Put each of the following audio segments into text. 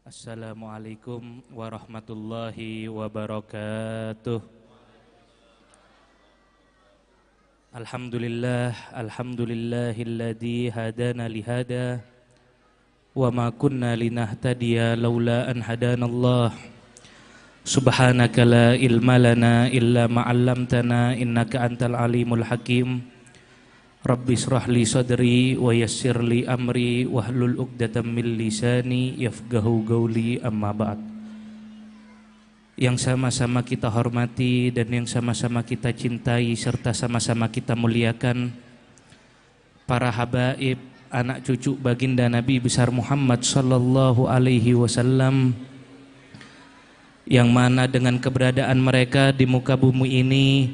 Assalamualaikum warahmatullahi wabarakatuh. Alhamdulillahilladzi hadana lihada wa ma kunna linahtadiya laula an hadanallah. Subhanaka la ilma lana illa ma 'allamtana innaka antal alimul hakim. Rabbi israh li sadri wa yassir li amri wahlul 'uqdatam min lisani yafqahu qawli, amma ba'd. Yang sama-sama kita hormati dan yang sama-sama kita cintai serta sama-sama kita muliakan para habaib, anak cucu baginda Nabi besar Muhammad sallallahu alaihi wasallam, yang mana dengan keberadaan mereka di muka bumi ini,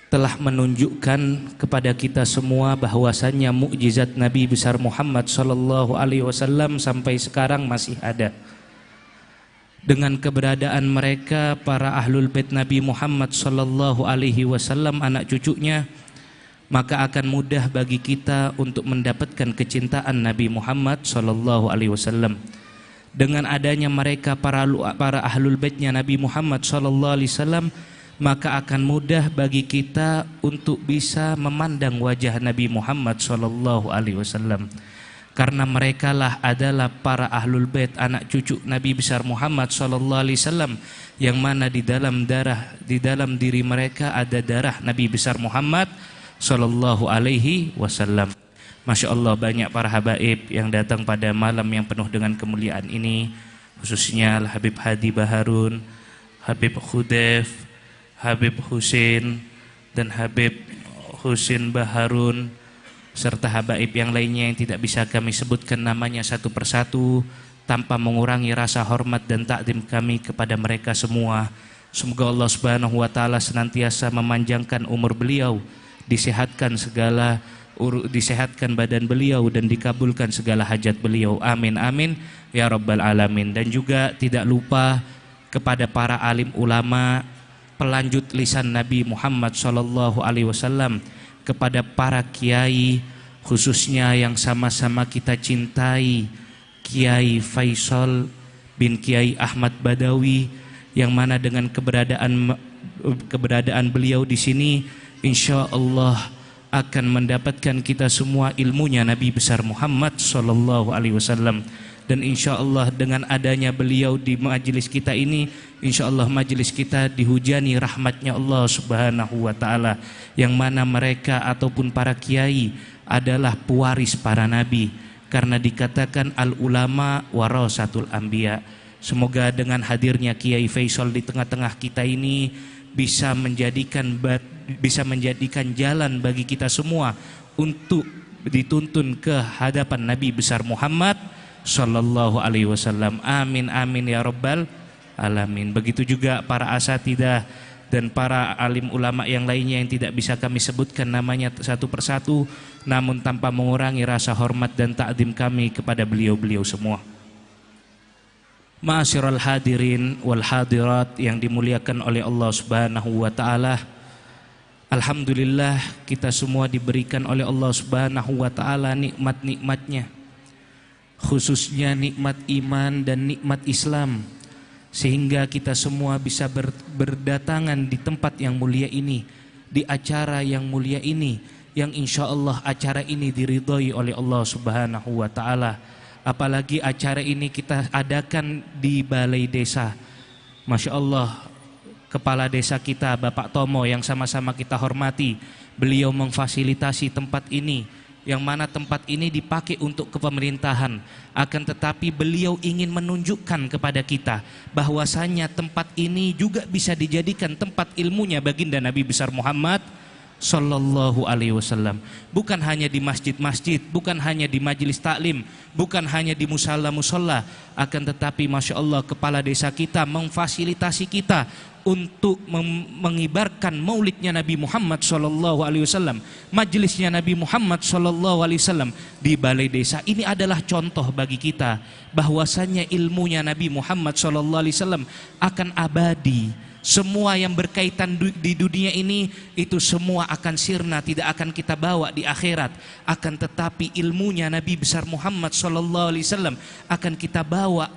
telah menunjukkan kepada kita semua bahwasannya mukjizat Nabi besar Muhammad sallallahu alaihi wasallam sampai sekarang masih ada. Dengan keberadaan mereka, para ahlul bait Nabi Muhammad sallallahu alaihi wasallam, anak cucunya, maka akan mudah bagi kita untuk mendapatkan kecintaan Nabi Muhammad sallallahu alaihi wasallam. Dengan adanya mereka, para ahlul baitnya Nabi Muhammad sallallahu alaihi wasallam, maka akan mudah bagi kita untuk bisa memandang wajah Nabi Muhammad sallallahu alaihi wasallam, karena merekalah adalah para ahlul bait, anak cucu Nabi besar Muhammad sallallahu alaihi wasallam, yang mana di dalam diri mereka ada darah Nabi besar Muhammad sallallahu alaihi wasallam. Masya Allah, banyak para habaib yang datang pada malam yang penuh dengan kemuliaan ini, khususnya Al-Habib Hadi Baharun, Habib Khudef, Habib Husin dan Habib Husin Baharun, serta habaib yang lainnya yang tidak bisa kami sebutkan namanya satu persatu tanpa mengurangi rasa hormat dan takdim kami kepada mereka semua. Semoga Allah Subhanahu wa taala senantiasa memanjangkan umur beliau, disehatkan badan beliau dan dikabulkan segala hajat beliau. Amin amin ya rabbal alamin. Dan juga tidak lupa kepada para alim ulama, pelanjut lisan Nabi Muhammad sallallahu alaihi wasallam, kepada para kiai, khususnya yang sama-sama kita cintai, Kiai Faisal bin Kiai Ahmad Badawi, yang mana dengan keberadaan beliau di sini insya Allah akan mendapatkan kita semua ilmunya Nabi besar Muhammad sallallahu alaihi wasallam. Dan insya Allah dengan adanya beliau di majelis kita ini, insya Allah majelis kita dihujani rahmatnya Allah Subhanahu wa ta'ala, yang mana mereka ataupun para kiai adalah pewaris para nabi, karena dikatakan al-ulama warasatul anbiya. Semoga dengan hadirnya Kiai Faisal di tengah-tengah kita ini bisa menjadikan jalan bagi kita semua untuk dituntun ke hadapan Nabi besar Muhammad sallallahu alaihi wasallam. Amin amin ya rabbal alamin. Begitu juga para asatidah dan para alim ulama yang lainnya yang tidak bisa kami sebutkan namanya satu persatu, namun tanpa mengurangi rasa hormat dan takdim kami kepada beliau-beliau semua. Ma'asyiral hadirin wal hadirat yang dimuliakan oleh Allah Subhanahu wa taala. Alhamdulillah, kita semua diberikan oleh Allah Subhanahu wa taala nikmat-nikmatnya, khususnya nikmat iman dan nikmat Islam, sehingga kita semua bisa berdatangan di tempat yang mulia ini, di acara yang mulia ini, yang insya Allah acara ini diridhoi oleh Allah Subhanahu wa ta'ala. Apalagi acara ini kita adakan di balai desa. Masya Allah, kepala desa kita Bapak Tomo yang sama-sama kita hormati, beliau memfasilitasi tempat ini, yang mana tempat ini dipakai untuk kepemerintahan. Akan tetapi beliau ingin menunjukkan kepada kita bahwasannya tempat ini juga bisa dijadikan tempat ilmunya baginda Nabi besar Muhammad sallallahu alaihi wasallam. Bukan hanya di masjid-masjid, bukan hanya di majelis taklim, bukan hanya di musalla-musalla, akan tetapi Masya Allah kepala desa kita memfasilitasi kita untuk mengibarkan maulidnya Nabi Muhammad sallallahu alaihi wasallam, majelisnya Nabi Muhammad sallallahu alaihi wasallam di balai desa. Ini adalah contoh bagi kita bahwasannya ilmunya Nabi Muhammad sallallahu alaihi wasallam akan abadi Semua yang berkaitan di dunia ini itu semua akan sirna, tidak akan kita bawa di akhirat. Akan tetapi ilmunya Nabi besar Muhammad SAW akan kita bawa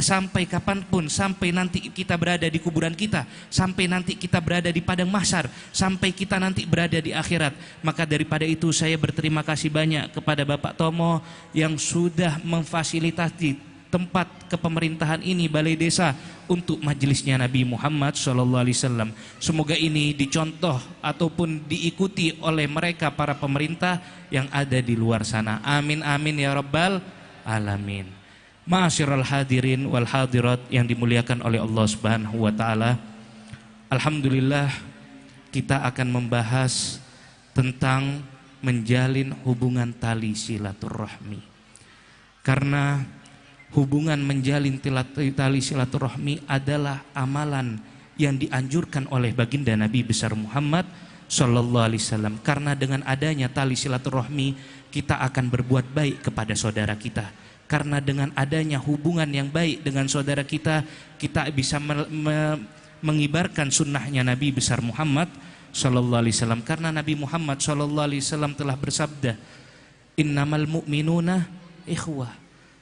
sampai kapanpun, sampai nanti kita berada di kuburan kita, sampai nanti kita berada di padang mahsyar, sampai kita nanti berada di akhirat. Maka daripada itu saya berterima kasih banyak kepada Bapak Tomo yang sudah memfasilitasi tempat kepemerintahan ini, balai desa, untuk majelisnya Nabi Muhammad SAW. Semoga ini dicontoh ataupun diikuti oleh mereka para pemerintah yang ada di luar sana. Amin amin ya rabbal alamin. Ma'asyiral hadirin wal hadirat yang dimuliakan oleh Allah Subhanahu wa taala. Alhamdulillah kita akan membahas tentang menjalin hubungan tali silaturahmi. Karena hubungan menjalin tali silaturahmi adalah amalan yang dianjurkan oleh baginda Nabi besar Muhammad sallallahu alaihi wasallam. Karena dengan adanya tali silaturahmi kita akan berbuat baik kepada saudara kita. Karena dengan adanya hubungan yang baik dengan saudara kita, kita bisa mengibarkan sunnahnya Nabi besar Muhammad sallallahu alaihi wasallam. Karena Nabi Muhammad sallallahu alaihi wasallam telah bersabda, "Innamal mu'minuna ikhwah."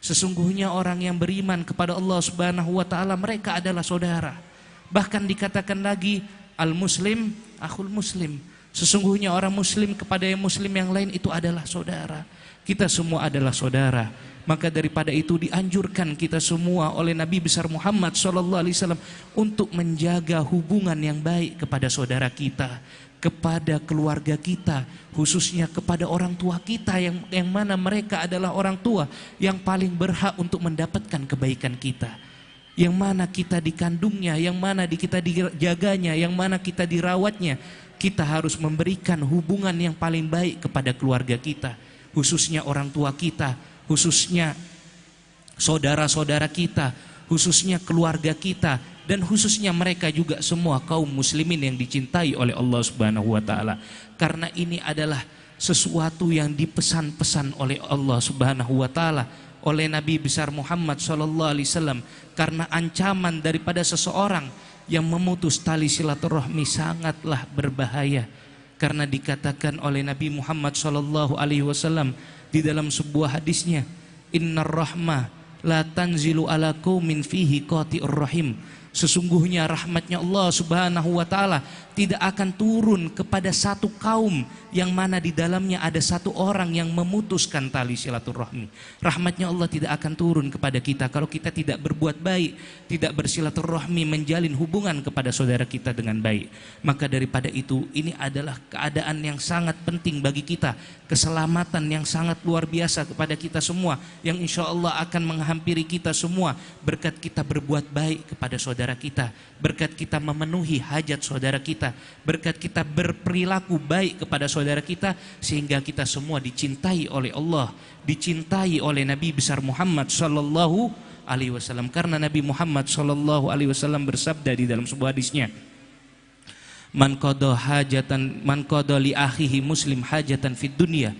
Sesungguhnya orang yang beriman kepada Allah Subhanahu wa taala mereka adalah saudara. Bahkan dikatakan lagi al-muslim akhul muslim. Sesungguhnya orang muslim kepada yang muslim yang lain itu adalah saudara. Kita semua adalah saudara. Maka daripada itu dianjurkan kita semua oleh Nabi besar Muhammad SAW untuk menjaga hubungan yang baik kepada saudara kita, kepada keluarga kita, khususnya kepada orang tua kita yang mana mereka adalah orang tua yang paling berhak untuk mendapatkan kebaikan kita, yang mana kita dikandungnya, yang mana kita dijaganya, yang mana kita dirawatnya. Kita harus memberikan hubungan yang paling baik kepada keluarga kita, khususnya orang tua kita, khususnya saudara-saudara kita, khususnya keluarga kita, dan khususnya mereka juga semua kaum muslimin yang dicintai oleh Allah Subhanahu wa taala. Karena ini adalah sesuatu yang dipesan-pesan oleh Allah Subhanahu wa taala oleh Nabi besar Muhammad sallallahu alaihi wasallam. Karena ancaman daripada seseorang yang memutus tali silaturahmi sangatlah berbahaya. Karena dikatakan oleh Nabi Muhammad sallallahu alaihi wasallam di dalam sebuah hadisnya, "Innar rahmah la tanzilu ala qaumin fihi qati'ur rahim." Sesungguhnya rahmatnya Allah Subhanahu wa taala tidak akan turun kepada satu kaum yang mana di dalamnya ada satu orang yang memutuskan tali silaturahmi. Rahmatnya Allah tidak akan turun kepada kita kalau kita tidak berbuat baik, tidak bersilaturahmi, menjalin hubungan kepada saudara kita dengan baik. Maka daripada itu, ini adalah keadaan yang sangat penting bagi kita, keselamatan yang sangat luar biasa kepada kita semua, yang insya Allah akan menghampiri kita semua berkat kita berbuat baik kepada saudara kita, berkat kita memenuhi hajat saudara kita, berkat kita berperilaku baik kepada saudara kita, sehingga kita semua dicintai oleh Allah, dicintai oleh Nabi besar Muhammad sallallahu alaihi wasallam. Karena Nabi Muhammad sallallahu alaihi wasallam bersabda di dalam sebuah hadisnya, man qada li akhihi muslim hajatan fid dunya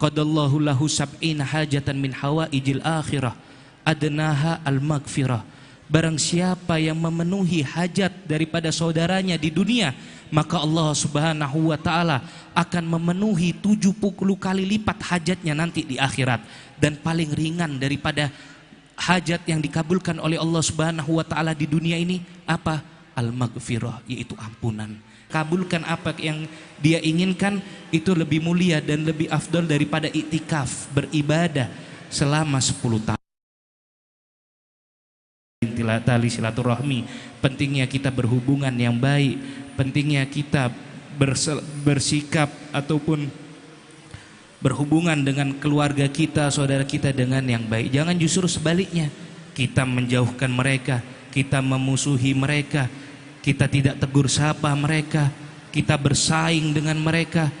qadallahu lahu sab'ina hajatan min hawaijil akhirah adnaha al maghfirah. Barang siapa yang memenuhi hajat daripada saudaranya di dunia, maka Allah Subhanahu wa taala akan memenuhi 70 kali lipat hajatnya nanti di akhirat. Dan paling ringan daripada hajat yang dikabulkan oleh Allah Subhanahu wa taala di dunia ini apa? Al-maghfirah, yaitu ampunan. Kabulkan apa yang dia inginkan, itu lebih mulia dan lebih afdal daripada iktikaf, beribadah selama 10 tahun. Tali silaturahmi, pentingnya kita berhubungan yang baik, pentingnya kita bersikap ataupun berhubungan dengan keluarga kita, saudara kita dengan yang baik. Jangan justru sebaliknya, kita menjauhkan mereka, kita memusuhi mereka, kita tidak tegur sapa mereka, kita bersaing dengan mereka.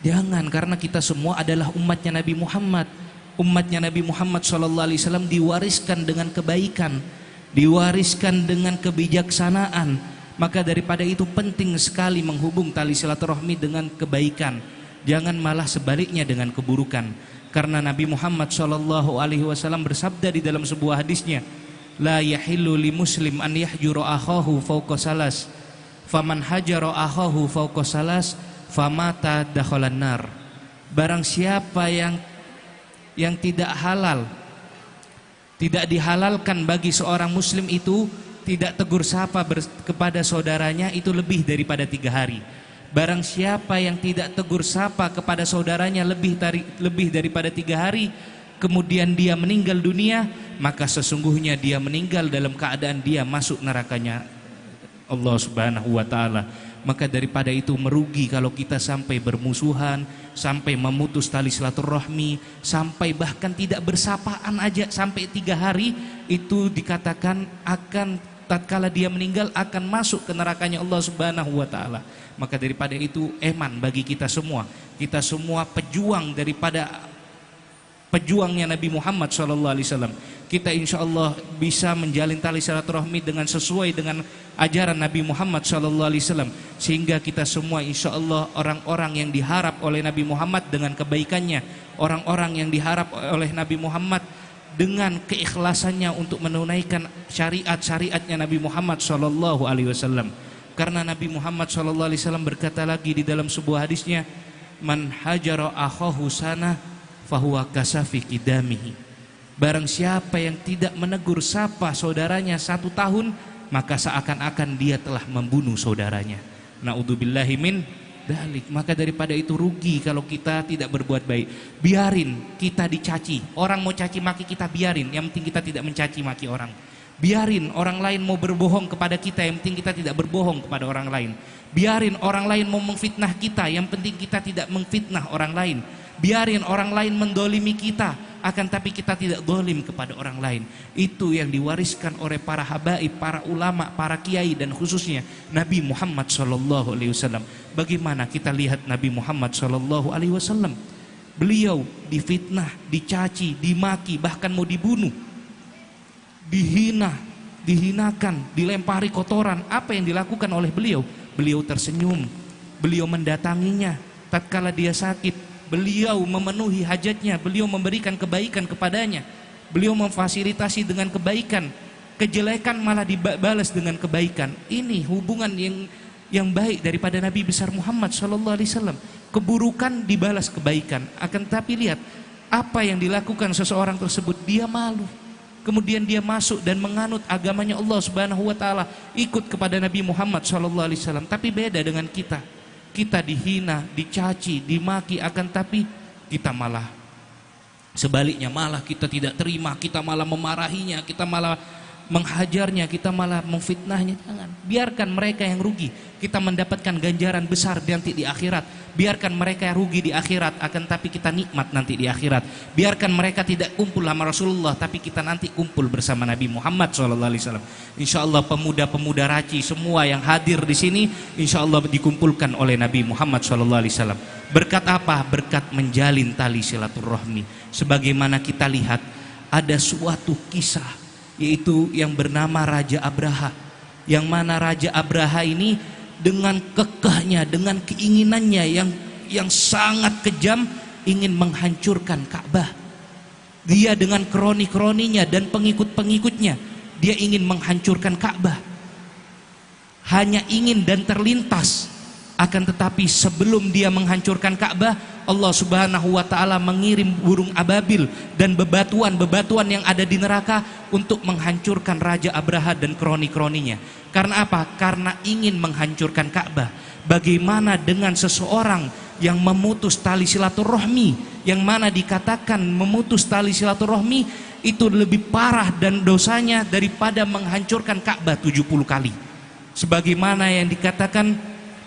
Jangan, karena kita semua adalah umatnya Nabi Muhammad. Umatnya Nabi Muhammad SAW diwariskan dengan kebaikan, diwariskan dengan kebijaksanaan. Maka daripada itu penting sekali menghubung tali silaturahmi dengan kebaikan, jangan malah sebaliknya dengan keburukan. Karena Nabi Muhammad SAW bersabda di dalam sebuah hadisnya, la yahillu li muslim an yahjura akhahu fawqa salas, faman hajara akhahu fawqa salas famata dakhalan nar. Barang siapa yang tidak halal, tidak dihalalkan bagi seorang muslim itu tidak tegur sapa kepada saudaranya itu lebih daripada 3 hari. Barang siapa yang tidak tegur sapa kepada saudaranya lebih daripada 3 hari, kemudian dia meninggal dunia, maka sesungguhnya dia meninggal dalam keadaan dia masuk nerakanya Allah Subhanahu wa ta'ala. Maka daripada itu merugi kalau kita sampai bermusuhan, sampai memutus tali silaturahmi, sampai bahkan tidak bersapaan aja sampai 3 hari, itu dikatakan akan tatkala dia meninggal akan masuk ke nerakanya Allah Subhanahu wa ta'ala. Maka daripada itu eman bagi kita semua pejuang daripada pejuangnya Nabi Muhammad SAW. Kita insya Allah bisa menjalin tali silaturahmi dengan sesuai dengan ajaran Nabi Muhammad SAW, sehingga kita semua insya Allah orang-orang yang diharap oleh Nabi Muhammad dengan kebaikannya, orang-orang yang diharap oleh Nabi Muhammad dengan keikhlasannya untuk menunaikan syariat-syariatnya Nabi Muhammad SAW. Karena Nabi Muhammad SAW berkata lagi di dalam sebuah hadisnya, man hajara akhahu sana fahuwa kasafi qidamihi. Barang siapa yang tidak menegur sapa saudaranya 1 tahun, maka seakan-akan dia telah membunuh saudaranya. Na'udzubillahi min dalik. Maka daripada itu rugi kalau kita tidak berbuat baik. Biarin kita dicaci, orang mau caci maki kita biarin, yang penting kita tidak mencaci maki orang. Biarin orang lain mau berbohong kepada kita, yang penting kita tidak berbohong kepada orang lain. Biarin orang lain mau memfitnah kita, yang penting kita tidak memfitnah orang lain. Biarin orang lain mendolimi kita, akan tapi kita tidak dolim kepada orang lain. Itu yang diwariskan oleh para habaib, para ulama, para kiai, dan khususnya Nabi Muhammad SAW. Bagaimana kita lihat Nabi Muhammad SAW? Beliau difitnah, dicaci, dimaki, bahkan mau dibunuh, dihina, dihinakan, dilempari kotoran. Apa yang dilakukan oleh beliau? Beliau tersenyum, beliau mendatanginya tatkala dia sakit, beliau memenuhi hajatnya, beliau memberikan kebaikan kepadanya, beliau memfasilitasi dengan kebaikan, kejelekan malah dibalas dengan kebaikan. Ini hubungan yang baik daripada Nabi besar Muhammad SAW. Keburukan dibalas kebaikan. Akan tapi lihat apa yang dilakukan seseorang tersebut, dia malu, kemudian dia masuk dan menganut agamanya Allah Subhanahu wa ta'ala, ikut kepada Nabi Muhammad SAW. Tapi beda dengan kita. Kita dihina, dicaci, dimaki, akan tapi kita malah sebaliknya, malah kita tidak terima, kita malah memarahinya, kita malah menghajarnya, kita malah memfitnahnya. Jangan, biarkan mereka yang rugi, kita mendapatkan ganjaran besar nanti di akhirat. Biarkan mereka yang rugi di akhirat, akan tapi kita nikmat nanti di akhirat. Biarkan mereka tidak kumpul sama Rasulullah, tapi kita nanti kumpul bersama Nabi Muhammad SAW. Insya Allah pemuda-pemuda raci semua yang hadir di sini, insya Allah dikumpulkan oleh Nabi Muhammad SAW. Berkat apa? Berkat menjalin tali silaturahmi. Sebagaimana kita lihat ada suatu kisah, yaitu yang bernama Raja Abraha, yang mana Raja Abraha ini dengan kekehnya, dengan keinginannya yang sangat kejam, ingin menghancurkan Ka'bah. Dia dengan kroni-kroninya dan pengikut-pengikutnya, dia ingin menghancurkan Ka'bah, hanya ingin dan terlintas. Akan tetapi sebelum dia menghancurkan Ka'bah, Allah Subhanahu wa ta'ala mengirim burung ababil dan bebatuan-bebatuan yang ada di neraka untuk menghancurkan Raja Abraha dan kroni-kroninya. Karena apa? Karena ingin menghancurkan Ka'bah. Bagaimana dengan seseorang yang memutus tali silaturahmi, yang mana dikatakan memutus tali silaturahmi itu lebih parah dan dosanya daripada menghancurkan Ka'bah 70 kali. Sebagaimana yang dikatakan,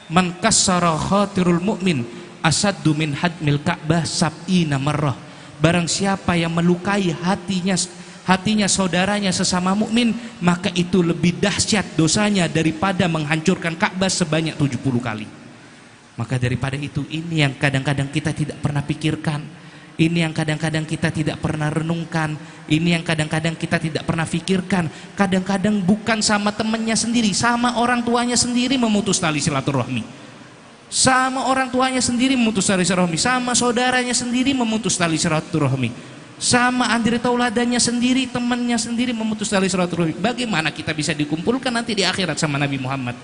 man kassara khatirul mu'min asaddu min hadmil Ka'bah sab'ina marrah. Barang siapa yang melukai hatinya saudaranya sesama mukmin, maka itu lebih dahsyat dosanya daripada menghancurkan Ka'bah sebanyak 70 kali. Maka daripada itu, ini yang kadang-kadang kita tidak pernah pikirkan, ini yang kadang-kadang kita tidak pernah renungkan, ini yang kadang-kadang kita tidak pernah pikirkan. Kadang-kadang bukan sama temannya sendiri, sama orang tuanya sendiri memutus tali silaturahmi, sama orang tuanya sendiri memutus tali silaturahmi, sama saudaranya sendiri memutus tali silaturahmi, sama Andre Tauladannya sendiri, temannya sendiri memutus tali silaturahmi. Bagaimana kita bisa dikumpulkan nanti di akhirat sama Nabi Muhammad?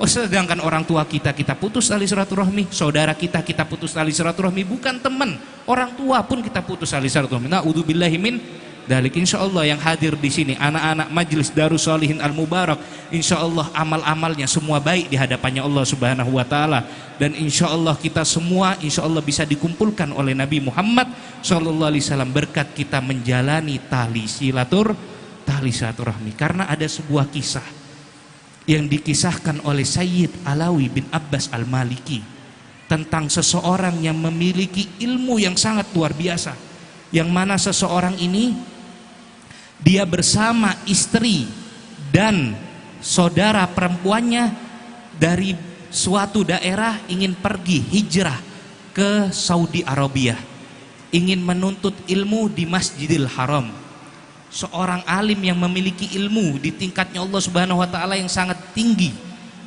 Oh, sedangkan orang tua kita putus tali silaturahmi, saudara kita putus tali silaturahmi, bukan teman, orang tua pun kita putus tali silaturahmi. Na'udzubillahi min dalik. Insyaallah yang hadir di sini anak-anak Majelis Darus Sholihin Al Mubarak, insyaallah amal-amalnya semua baik di hadapannya Allah Subhanahu wa taala, dan insyaallah kita semua insyaallah bisa dikumpulkan oleh Nabi Muhammad sallallahu alaihi wasallam berkat kita menjalani tali silaturahmi. Karena ada sebuah kisah yang dikisahkan oleh Sayyid Alawi bin Abbas Al-Maliki tentang seseorang yang memiliki ilmu yang sangat luar biasa, yang mana seseorang ini dia bersama istri dan saudara perempuannya dari suatu daerah ingin pergi hijrah ke Saudi Arabia, ingin menuntut ilmu di Masjidil Haram. Seorang alim yang memiliki ilmu di tingkatnya Allah Subhanahu wa taala yang sangat tinggi,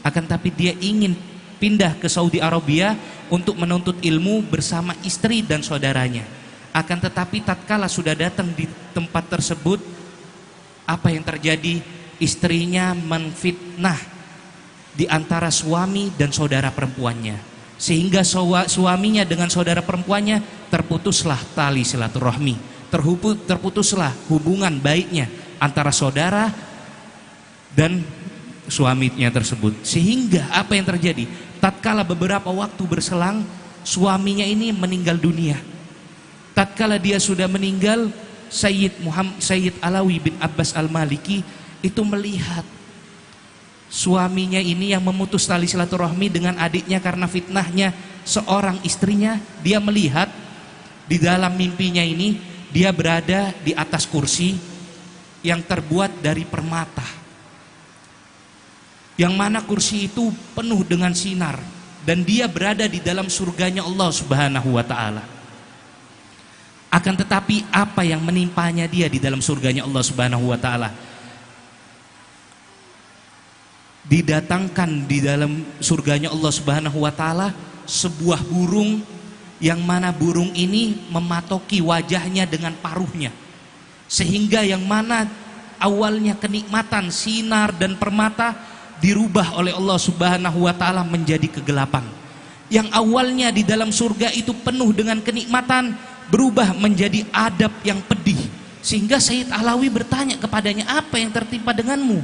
akan tapi dia ingin pindah ke Saudi Arabia untuk menuntut ilmu bersama istri dan saudaranya. Akan tetapi tatkala sudah datang di tempat tersebut, apa yang terjadi? Istrinya menfitnah di antara suami dan saudara perempuannya, sehingga suaminya dengan saudara perempuannya terputuslah tali silaturahmi, terputuslah hubungan baiknya antara saudara dan suaminya tersebut. Sehingga apa yang terjadi? Tatkala beberapa waktu berselang, suaminya ini meninggal dunia. Tatkala dia sudah meninggal, Sayyid Alawi bin Abbas Al-Maliki itu melihat suaminya ini yang memutus tali silaturahmi dengan adiknya karena fitnahnya seorang istrinya. Dia melihat di dalam mimpinya ini dia berada di atas kursi yang terbuat dari permata, yang mana kursi itu penuh dengan sinar, dan dia berada di dalam surganya Allah Subhanahu wa taala. Akan tetapi apa yang menimpanya dia di dalam surganya Allah Subhanahu wa taala? Didatangkan di dalam surganya Allah Subhanahu wa taala sebuah burung, yang mana burung ini mematoki wajahnya dengan paruhnya, sehingga yang mana awalnya kenikmatan sinar dan permata dirubah oleh Allah Subhanahu wa taala menjadi kegelapan. Yang awalnya di dalam surga itu penuh dengan kenikmatan berubah menjadi adab yang pedih, sehingga Sayyid Alawi bertanya kepadanya, apa yang tertimpa denganmu?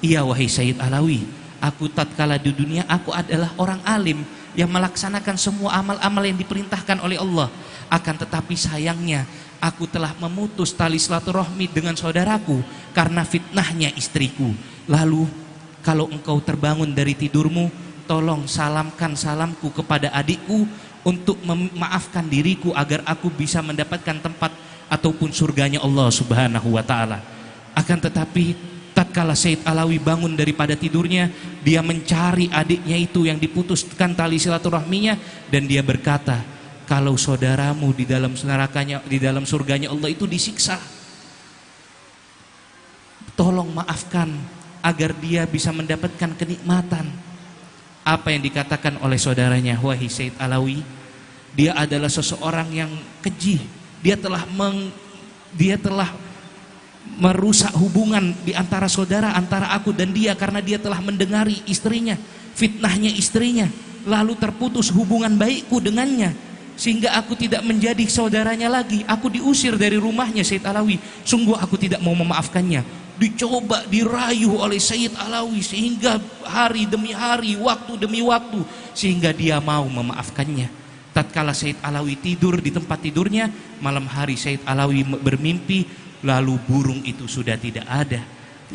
Iya wahai Sayyid Alawi, aku tatkala di dunia aku adalah orang alim yang melaksanakan semua amal-amal yang diperintahkan oleh Allah. Akan tetapi sayangnya aku telah memutus tali silaturahmi dengan saudaraku karena fitnahnya istriku. Lalu kalau engkau terbangun dari tidurmu, tolong salamkan salamku kepada adikku untuk memaafkan diriku agar aku bisa mendapatkan tempat ataupun surganya Allah Subhanahu wa taala. Akan tetapi tatkala Sayyid Alawi bangun daripada tidurnya, dia mencari adiknya itu yang diputuskan tali silaturahminya, dan dia berkata, kalau saudaramu di dalam nerakanya, di dalam surganya Allah itu disiksa, tolong maafkan agar dia bisa mendapatkan kenikmatan. Apa yang dikatakan oleh saudaranya? Wahai Sayyid Alawi, dia adalah seseorang yang keji, dia telah merusak hubungan di antara saudara, antara aku dan dia, karena dia telah mendengari istrinya, fitnahnya istrinya, lalu terputus hubungan baikku dengannya, sehingga aku tidak menjadi saudaranya lagi. Aku diusir dari rumahnya Sayyid Alawi. Sungguh aku tidak mau memaafkannya. Dicoba dirayu oleh Sayyid Alawi sehingga hari demi hari, waktu demi waktu, sehingga dia mau memaafkannya. Tatkala Sayyid Alawi tidur di tempat tidurnya, malam hari Sayyid Alawi bermimpi, lalu burung itu sudah tidak ada.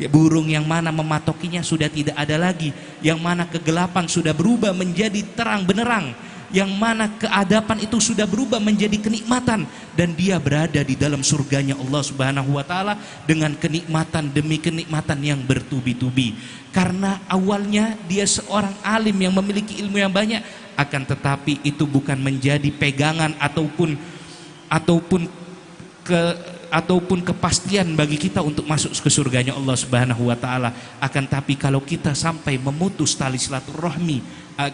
Burung yang mana mematokinya sudah tidak ada lagi, yang mana kegelapan sudah berubah menjadi terang benerang, yang mana keadaban itu sudah berubah menjadi kenikmatan, dan dia berada di dalam surganya Allah Subhanahu wa taala dengan kenikmatan demi kenikmatan yang bertubi-tubi. Karena awalnya dia seorang alim yang memiliki ilmu yang banyak, akan tetapi itu bukan menjadi pegangan ataupun kepastian bagi kita untuk masuk ke surganya Allah Subhanahu wa taala. Akan tapi kalau kita sampai memutus tali silaturahmi,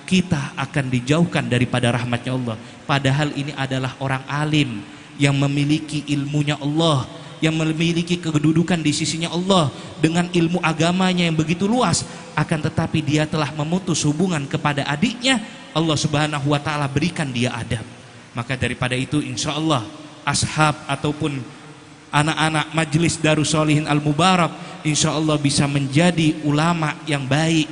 kita akan dijauhkan daripada rahmatnya Allah. Padahal ini adalah orang alim yang memiliki ilmunya Allah, yang memiliki kedudukan di sisinya Allah dengan ilmu agamanya yang begitu luas, akan tetapi dia telah memutus hubungan kepada adiknya, Allah Subhanahu wa taala berikan dia adab. Maka daripada itu insya Allah ashab ataupun anak-anak Majelis Darus Sholihin Al Mubarak insya Allah bisa menjadi ulama yang baik,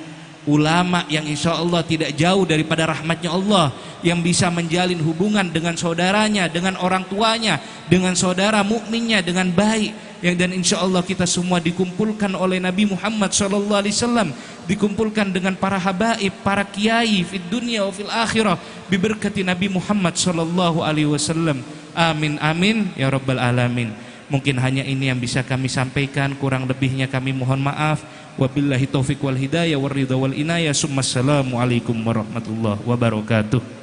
ulama yang insya Allah tidak jauh daripada rahmatnya Allah, yang bisa menjalin hubungan dengan saudaranya, dengan orang tuanya, dengan saudara mukminnya dengan baik. Dan insya Allah kita semua dikumpulkan oleh Nabi Muhammad SAW, dikumpulkan dengan para habaib, para kiai fid dunya wa fil akhirah biberkati Nabi Muhammad SAW. Amin amin ya rabbal alamin. Mungkin hanya ini yang bisa kami sampaikan, kurang lebihnya kami mohon maaf. Wabillahi taufiq wal hidayah wal ridha wal inayah. Assalamualaikum warahmatullahi wabarakatuh.